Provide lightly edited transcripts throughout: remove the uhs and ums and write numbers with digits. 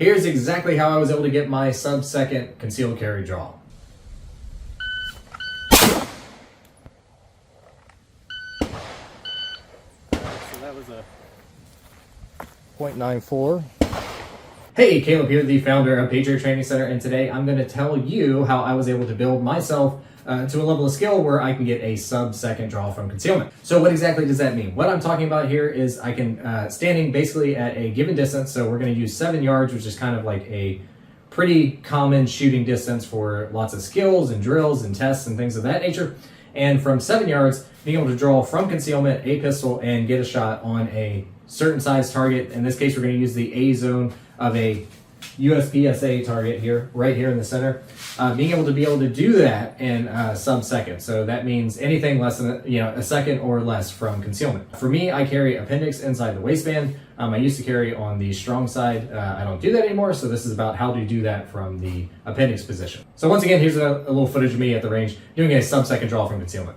Here's exactly how I was able to get my sub-second concealed carry draw. So that was a 0.94. Hey, Caleb here, the founder of Patriot Training Center, and today I'm going to tell you how I was able to build myself to a level of skill where I can get a sub-second draw from concealment. So what exactly does that mean? What I'm talking about here is I can, standing basically at a given distance, so we're going to use 7 yards, which is kind of like a pretty common shooting distance for lots of skills and drills and tests and things of that nature. And from 7 yards, being able to draw from concealment a pistol and get a shot on a certain size target. In this case, we're going to use the A zone of a USPSA target here, right here in the center. Being able to do that in sub-second. So that means anything less than a second or less from concealment. For me, I carry appendix inside the waistband. I used to carry on the strong side. I don't do that anymore, so this is about how to do that from the appendix position. So once again, here's a little footage of me at the range doing a sub-second draw from concealment.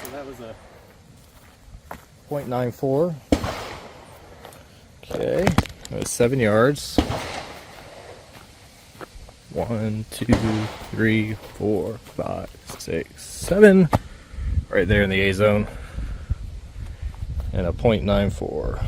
so that was a 0.94. Okay, that was 7 yards. 1, 2, 3, 4, 5, 6, 7. Right there in the A zone. And a 0.94.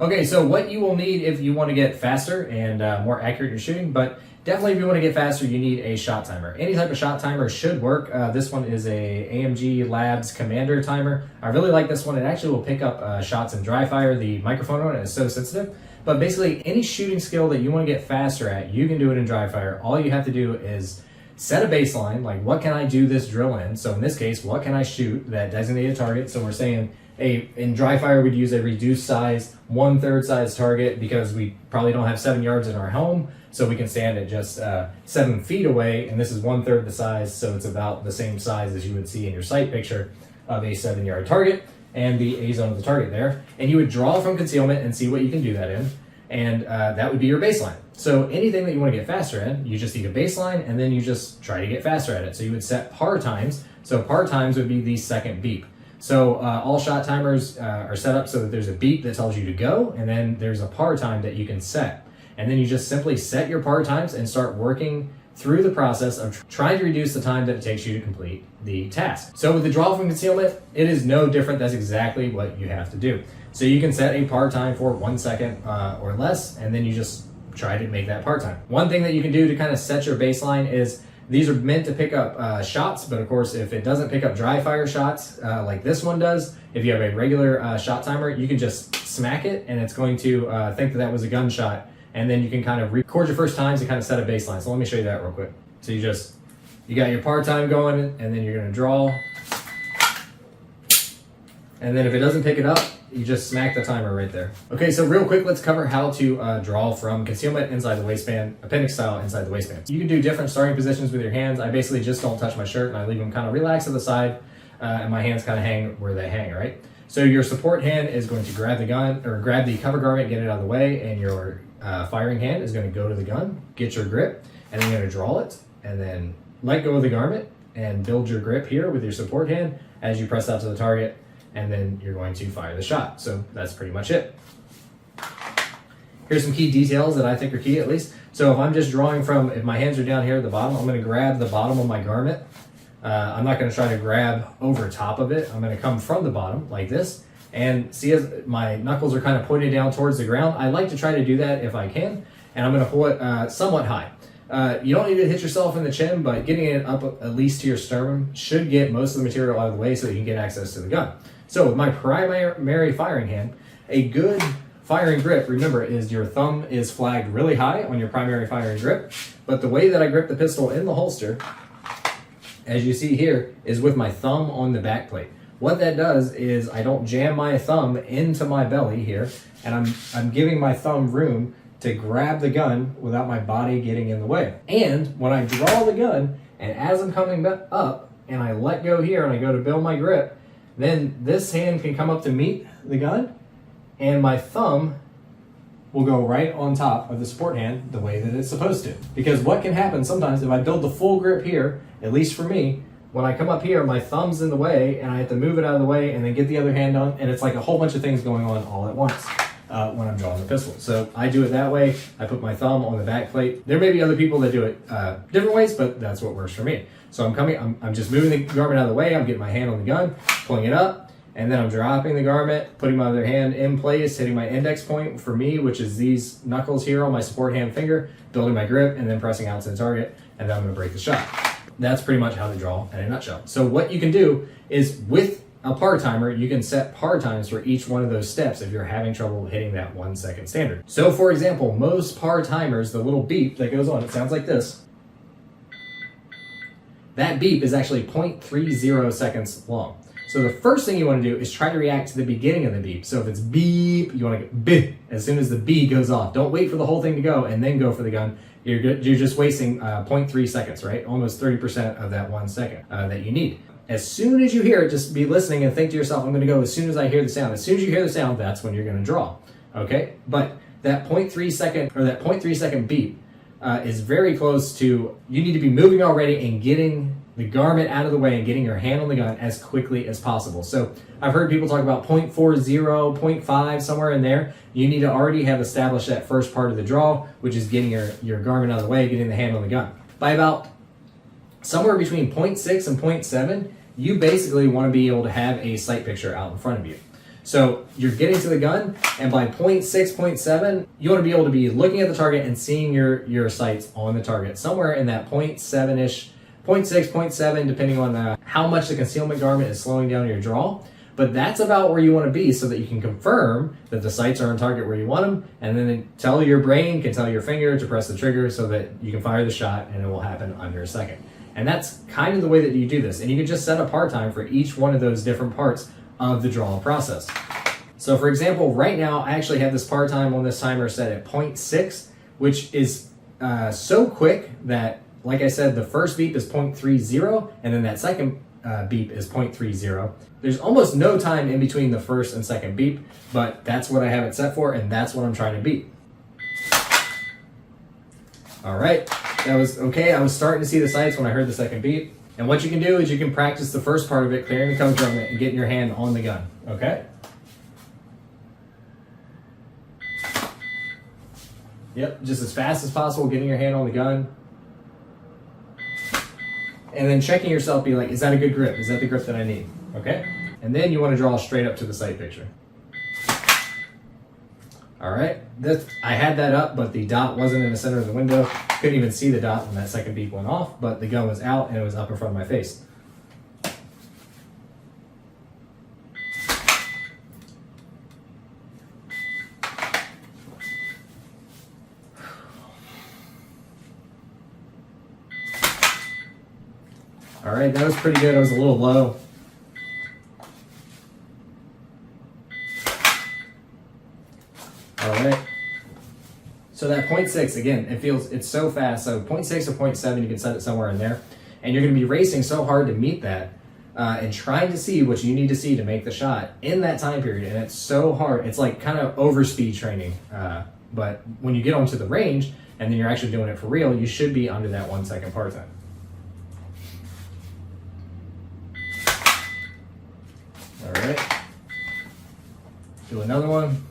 Okay, so what you will need if you want to get faster and more accurate in your shooting, but definitely if you want to get faster, you need a shot timer. Any type of shot timer should work. This one is a AMG Labs Commander timer. I really like this one. It actually will pick up shots in dry fire. The microphone on it is so sensitive. But basically, any shooting skill that you want to get faster at, you can do it in dry fire. All you have to do is set a baseline, like what can I do this drill in? So in this case, what can I shoot that designated target? So we're saying in dry fire, we'd use a reduced size, 1/3 size target because we probably don't have 7 yards in our home. So we can stand at just 7 feet away, and this is 1/3 the size, so it's about the same size as you would see in your sight picture of a 7-yard target and the A zone of the target there. And you would draw from concealment and see what you can do that in, and that would be your baseline. So anything that you want to get faster in, you just need a baseline, and then you just try to get faster at it. So you would set par times. So par times would be the second beep. So all shot timers are set up so that there's a beep that tells you to go, and then there's a par time that you can set. And then you just simply set your par times and start working through the process of trying to reduce the time that it takes you to complete the task. So with the draw from concealment, it is no different. That's exactly what you have to do. So you can set a par time for 1 second or less, and then you just try to make that par time. One thing that you can do to kind of set your baseline is these are meant to pick up shots, but of course, if it doesn't pick up dry fire shots like this one does, if you have a regular shot timer, you can just smack it, and it's going to think that that was a gunshot. And then you can kind of record your first times and kind of set a baseline. So let me show you that real quick. So you got your par time going, and then you're gonna draw. And then if it doesn't pick it up, you just smack the timer right there. Okay, so real quick, let's cover how to draw from concealment inside the waistband, appendix style inside the waistband. You can do different starting positions with your hands. I basically just don't touch my shirt, and I leave them kind of relaxed to the side, and my hands kind of hang where they hang, right? So your support hand is going to grab the gun, or grab the cover garment, get it out of the way, and your firing hand is going to go to the gun, get your grip, and then you're going to draw it, and then let go of the garment and build your grip here with your support hand as you press out to the target, and then you're going to fire the shot. So that's pretty much it. Here's some key details that I think are key, at least. So if I'm just drawing from, if my hands are down here at the bottom, I'm going to grab the bottom of my garment. I'm not going to try to grab over top of it. I'm going to come from the bottom like this. And see, as my knuckles are kind of pointed down towards the ground, I like to try to do that if I can. And I'm going to pull it somewhat high. You don't need to hit yourself in the chin, but getting it up at least to your sternum should get most of the material out of the way so that you can get access to the gun. So with my primary firing hand, a good firing grip, remember, is your thumb is flagged really high on your primary firing grip. But the way that I grip the pistol in the holster, as you see here, is with my thumb on the back plate. What that does is I don't jam my thumb into my belly here, and I'm giving my thumb room to grab the gun without my body getting in the way. And when I draw the gun, and as I'm coming up, and I let go here, and I go to build my grip, then this hand can come up to meet the gun, and my thumb will go right on top of the support hand the way that it's supposed to. Because what can happen sometimes if I build the full grip here, at least for me, when I come up here, my thumb's in the way and I have to move it out of the way and then get the other hand on, and it's like a whole bunch of things going on all at once when I'm drawing the pistol. So I do it that way. I put my thumb on the back plate. There may be other people that do it different ways, but that's what works for me. So I'm just moving the garment out of the way. I'm getting my hand on the gun, pulling it up, and then I'm dropping the garment, putting my other hand in place, hitting my index point for me, which is these knuckles here on my support hand finger, building my grip, and then pressing out to the target, and then I'm gonna break the shot. That's pretty much how to draw in a nutshell. So what you can do is with a par timer, you can set par times for each one of those steps if you're having trouble hitting that 1 second standard. So for example, most par timers, the little beep that goes on, it sounds like this. That beep is actually 0.30 seconds long. So the first thing you want to do is try to react to the beginning of the beep. So if it's beep, you want to get B as soon as the B goes off. Don't wait for the whole thing to go and then go for the gun. You're just wasting 0.3 seconds, right? Almost 30% of that 1 second that you need. As soon as you hear it, just be listening and think to yourself, I'm going to go as soon as I hear the sound. As soon as you hear the sound, that's when you're going to draw, okay? But that 0.3 second or that 0.3 second beep is very close to, you need to be moving already and getting the garment out of the way and getting your hand on the gun as quickly as possible. So I've heard people talk about 0.40, 0.5, somewhere in there. You need to already have established that first part of the draw, which is getting your garment out of the way, getting the hand on the gun. By about somewhere between 0.6 and 0.7, you basically want to be able to have a sight picture out in front of you. So you're getting to the gun, and by 0.6, 0.7, you want to be able to be looking at the target and seeing your sights on the target. Somewhere in that 0.7-ish, 0.6, 0.7, depending on how much the concealment garment is slowing down your draw. But that's about where you want to be so that you can confirm that the sights are on target where you want them, and then tell your brain, can tell your finger to press the trigger so that you can fire the shot and it will happen under a second. And that's kind of the way that you do this. And you can just set a par time for each one of those different parts of the draw process. So for example, right now I actually have this par time on this timer set at 0.6, which is so quick that, like I said, the first beep is 0.30, and then that second beep is 0.30. There's almost no time in between the first and second beep, but that's what I have it set for, and that's what I'm trying to beat. All right, that was okay. I was starting to see the sights when I heard the second beep. And what you can do is you can practice the first part of it, clearing the cover from it, and getting your hand on the gun, okay? Yep, just as fast as possible, getting your hand on the gun. And then checking yourself, be like, is that a good grip? Is that the grip that I need? Okay? And then you want to draw straight up to the sight picture. All right, I had that up, but the dot wasn't in the center of the window. Couldn't even see the dot when that second beep went off, but the gun was out and it was up in front of my face. All right, that was pretty good. I was a little low. All right. So that 0.6, again, it's so fast. So 0.6 or 0.7, you can set it somewhere in there. And you're going to be racing so hard to meet that and trying to see what you need to see to make the shot in that time period. And it's so hard. It's like kind of overspeed training. But when you get onto the range and then you're actually doing it for real, you should be under that 1 second par time. All right. Do another one.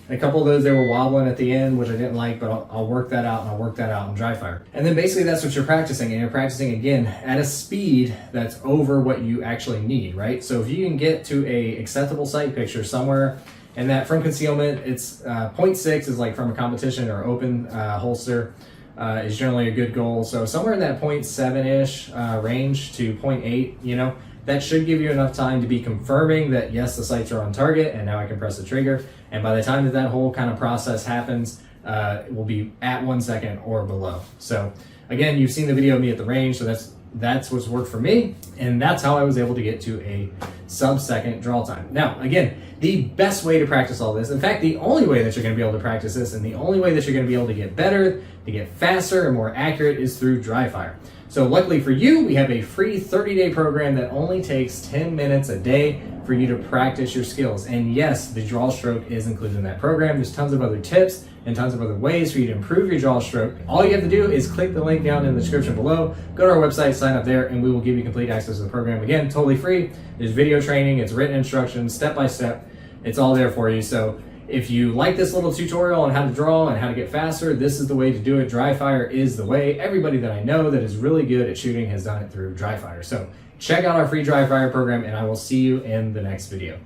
A couple of those, they were wobbling at the end, which I didn't like, but I'll work that out, and I'll work that out in dry fire. And then basically that's what you're practicing, and you're practicing again at a speed that's over what you actually need, right? So if you can get to a acceptable sight picture somewhere, and that from concealment, it's 0.6 is like from a competition or open holster is generally a good goal. So somewhere in that 0.7-ish range to 0.8, you know, that should give you enough time to be confirming that yes, the sights are on target and now I can press the trigger. And by the time that whole kind of process happens, it will be at 1 second or below. So again, you've seen the video of me at the range, so that's what's worked for me. And that's how I was able to get to a sub-second draw time. Now, again, the best way to practice all this, in fact, the only way that you're gonna be able to practice this and the only way that you're gonna be able to get better, to get faster and more accurate is through dry fire. So luckily for you, we have a free 30-day program that only takes 10 minutes a day for you to practice your skills. And yes, the draw stroke is included in that program. There's tons of other tips and tons of other ways for you to improve your draw stroke. All you have to do is click the link down in the description below, go to our website, sign up there, and we will give you complete access to the program. Again, totally free. There's video training, it's written instructions, step by step. It's all there for you. So if you like this little tutorial on how to draw and how to get faster, this is the way to do it. Dry fire is the way. Everybody that I know that is really good at shooting has done it through dry fire. So check out our free dry fire program, and I will see you in the next video.